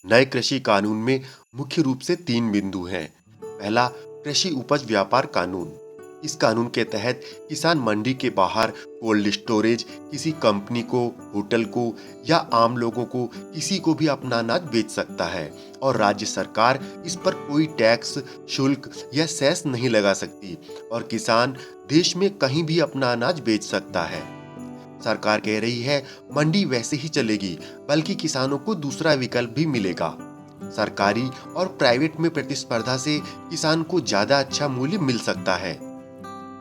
नए कृषि कानून में मुख्य रूप से 3 बिंदु हैं। पहला, कृषि उपज व्यापार कानून। इस कानून के तहत किसान मंडी के बाहर कोल्ड स्टोरेज किसी कंपनी को, होटल को या आम लोगों को किसी को भी अपना अनाज बेच सकता है और राज्य सरकार इस पर कोई टैक्स, शुल्क या सेस नहीं लगा सकती और किसान देश में कहीं भी अपना अनाज बेच सकता है। सरकार कह रही है मंडी वैसे ही चलेगी, बल्कि किसानों को दूसरा विकल्प भी मिलेगा। सरकारी और प्राइवेट में प्रतिस्पर्धा से किसान को ज्यादा अच्छा मूल्य मिल सकता है,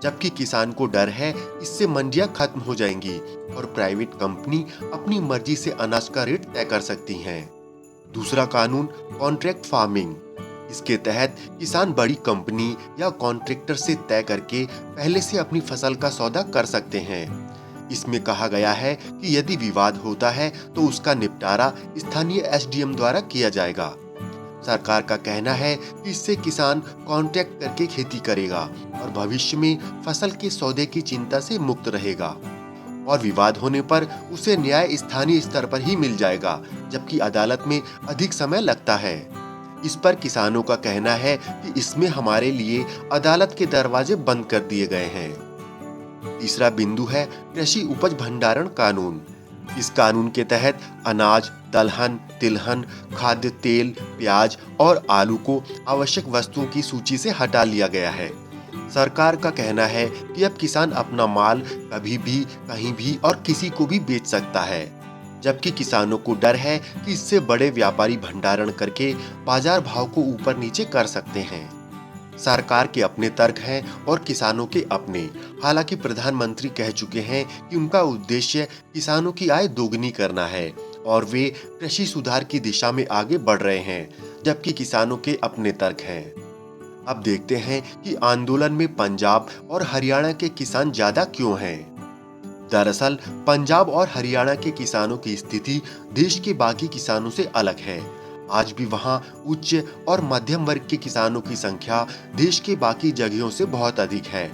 जबकि किसान को डर है इससे मंडियां खत्म हो जाएंगी और प्राइवेट कंपनी अपनी मर्जी से अनाज का रेट तय कर सकती हैं। दूसरा कानून, कॉन्ट्रैक्ट फार्मिंग। इसके तहत किसान बड़ी कंपनी या कॉन्ट्रैक्टर से तय करके पहले से अपनी फसल का सौदा कर सकते हैं। इसमें कहा गया है कि यदि विवाद होता है तो उसका निपटारा स्थानीय एसडीएम द्वारा किया जाएगा। सरकार का कहना है कि इससे किसान कॉन्ट्रैक्ट करके खेती करेगा और भविष्य में फसल के सौदे की चिंता से मुक्त रहेगा और विवाद होने पर उसे न्याय स्थानीय स्तर पर ही मिल जाएगा, जबकि अदालत में अधिक समय लगता है। इस पर किसानों का कहना है कि इसमें हमारे लिए अदालत के दरवाजे बंद कर दिए गए हैं। तीसरा बिंदु है कृषि उपज भंडारण कानून। इस कानून के तहत अनाज, दलहन, तिलहन, खाद्य तेल, प्याज और आलू को आवश्यक वस्तुओं की सूची से हटा लिया गया है। सरकार का कहना है कि अब किसान अपना माल कभी भी, कहीं भी और किसी को भी बेच सकता है, जबकि किसानों को डर है कि इससे बड़े व्यापारी भंडारण करके बाजार भाव को ऊपर नीचे कर सकते हैं। सरकार के अपने तर्क हैं और किसानों के अपने। हालांकि प्रधानमंत्री कह चुके हैं कि उनका उद्देश्य किसानों की आय दोगुनी करना है और वे कृषि सुधार की दिशा में आगे बढ़ रहे हैं, जबकि किसानों के अपने तर्क हैं। अब देखते हैं कि आंदोलन में पंजाब और हरियाणा के किसान ज्यादा क्यों हैं। दरअसल पंजाब और हरियाणा के किसानों की स्थिति देश के बाकी किसानों से अलग है। आज भी वहां उच्च और मध्यम वर्ग के किसानों की संख्या देश के बाकी जगहों से बहुत अधिक है।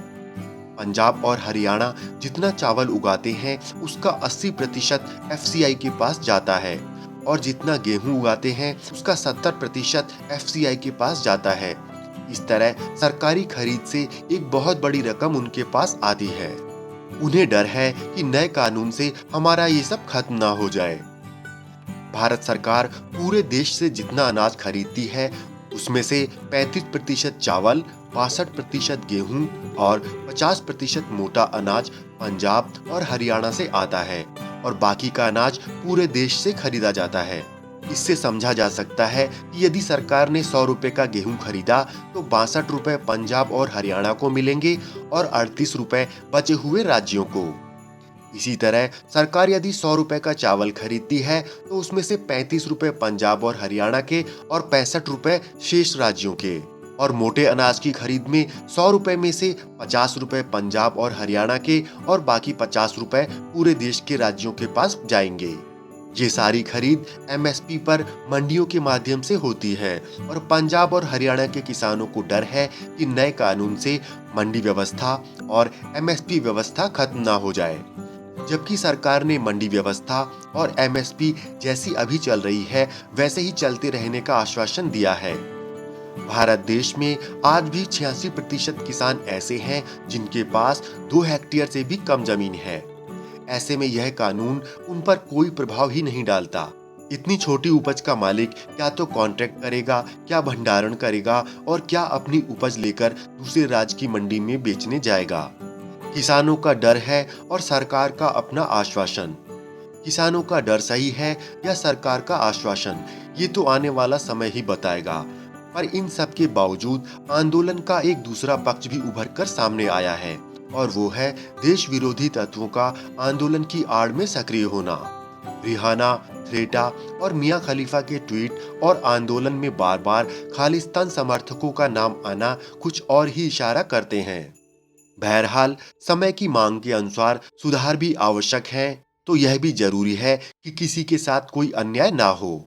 पंजाब और हरियाणा जितना चावल उगाते हैं उसका 80% एफसीआई के पास जाता है और जितना गेहूं उगाते हैं उसका 70% एफसीआई के पास जाता है। इस तरह सरकारी खरीद से एक बहुत बड़ी रकम उनके पास आती है। उन्हें डर है कि नए कानून से हमारा ये सब खत्म ना हो जाए। भारत सरकार पूरे देश से जितना अनाज खरीदती है उसमें से 35% चावल, 62% गेहूं और 50% मोटा अनाज पंजाब और हरियाणा से आता है और बाकी का अनाज पूरे देश से खरीदा जाता है। इससे समझा जा सकता है कि यदि सरकार ने 100 रुपए का गेहूं खरीदा तो 62 रुपए पंजाब और हरियाणा को मिलेंगे और 38 रुपए बचे हुए राज्यों को। इसी तरह सरकार यदि 100 रुपए का चावल खरीदती है तो उसमें से 35 रुपए पंजाब और हरियाणा के और 65 रुपए शेष राज्यों के। और मोटे अनाज की खरीद में 100 रुपए में से 50 रुपए पंजाब और हरियाणा के और बाकी 50 रुपए पूरे देश के राज्यों के पास जाएंगे। ये सारी खरीद एमएसपी पर मंडियों के माध्यम से होती है और पंजाब और हरियाणा के किसानों को डर है कि नए कानून से मंडी व्यवस्था और एमएसपी व्यवस्था खत्म ना हो जाए। जबकि सरकार ने मंडी व्यवस्था और एमएसपी जैसी अभी चल रही है वैसे ही चलते रहने का आश्वासन दिया है। भारत देश में आज भी 86% किसान ऐसे हैं जिनके पास 2 हेक्टेयर से भी कम जमीन है। ऐसे में यह कानून उन पर कोई प्रभाव ही नहीं डालता। इतनी छोटी उपज का मालिक क्या तो कॉन्ट्रैक्ट करेगा, क्या भंडारण करेगा और क्या अपनी उपज लेकर दूसरे राज्य की मंडी में बेचने जाएगा। किसानों का डर है और सरकार का अपना आश्वासन। किसानों का डर सही है या सरकार का आश्वासन, ये तो आने वाला समय ही बताएगा। पर इन सब के बावजूद आंदोलन का एक दूसरा पक्ष भी उभर कर सामने आया है और वो है देश विरोधी तत्वों का आंदोलन की आड़ में सक्रिय होना। रिहाना, थ्रेटा और मियां खलीफा के ट्वीट और आंदोलन में बार बार खालिस्तान समर्थकों का नाम आना कुछ और ही इशारा करते हैं। बहरहाल समय की मांग के अनुसार सुधार भी आवश्यक है, तो यह भी जरूरी है कि किसी के साथ कोई अन्याय ना हो।